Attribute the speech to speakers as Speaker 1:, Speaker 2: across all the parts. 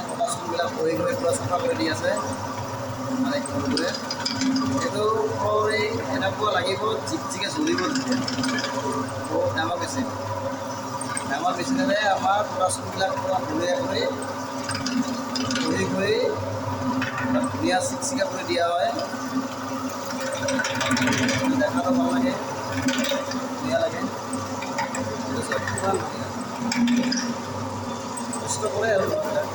Speaker 1: পটাচবিলাক বহি গৈ পূৰা চাফা কৰি দি আছে মানে ঘৰটোৱে। এইটো কৰি এনেকুৱা লাগিব জিকজিকে জ্বলিব তেতিয়া। বহুত ডাঙৰ মেচিন। ডাঙৰ মেচিনেৰে আমাৰ পটাচবিলাক পূৰা বঢ়িয়া কৰি বহি গৈ ধুনীয়া চিকচিকা কৰি দিয়া হয়। দেখাটো ভাল লাগে, ধুনীয়া লাগে। কিমান ধুনীয়া কষ্ট কৰে আৰু ল'ৰাবিলাক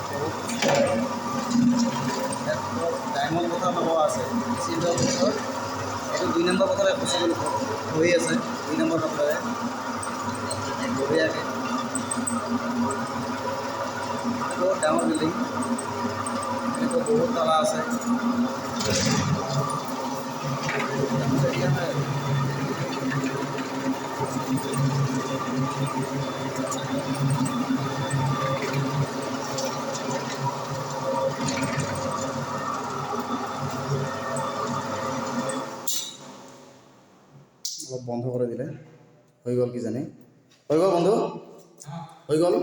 Speaker 1: বহুত ডায়মণ্ড কথা লগোৱা আছে চিল্ডৰ বছৰ। এইটো 2 নম্বৰ বছৰে পচিবল হৈ আছে, 2 নম্বৰ বছৰে বঢ়িয়াকৈ। বহুত ডাঙৰ বিল্ডিং, এনেকুৱা বহুত তালা আছে। অলপ বন্ধ কৰি দিলে হৈ গ'ল কিজানি। হৈ গ'ল বন্ধু, হৈ গ'ল,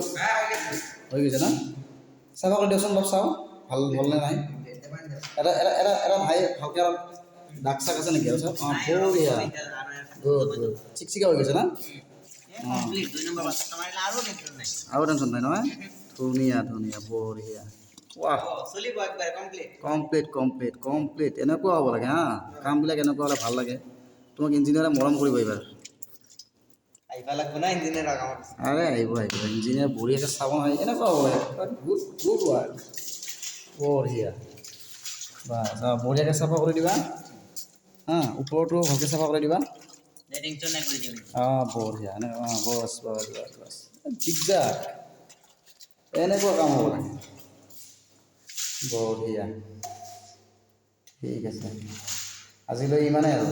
Speaker 1: হৈ গৈছে না? চাফা কৰি দিয়কচোন, অলপ চাওঁ ভাল হ'লনে নাই। এটা এটা এটা এটা ভাই ভালকৈ অলপ দাগ চাগ আছে নেকি? আৰু চাওক, অঁ বঢ়িয়া, গুড গুড, চিকচিকা হৈ গৈছে না? আৰু টেনশ্যন নাই নহয়, ধুনীয়া ধুনীয়া বঢ়িয়া। ৱাহ, কমপ্লিট কমপ্লিট কমপ্লিট, এনেকুৱা হ'ব লাগে হা। কামবিলাক এনেকুৱা হ'লে ভাল লাগে। তোমাক ইঞ্জিনিয়াৰে মৰম কৰিব এইবাৰ। আৰে আহিব আহিব, ইঞ্জিনিয়াৰ বঢ়িয়াকৈ চাব নহয়, এনেকুৱা হ'ব লাগে। গুড গুড ৱাৰ্ক, বঢ়িয়া। বাছ বঢ়িয়াকৈ চাফা কৰি দিবা হা, ওপৰটো ভালকৈ চাফা কৰি দিবা। অঁ বঢ়িয়া, এনেকুৱা অঁ বছ বছ বছ বছ, জিগজাগ এনেকুৱা কাম হ'ব লাগে। বঢ়িয়া, ঠিক আছে, আজিলৈ ইমানেই আৰু।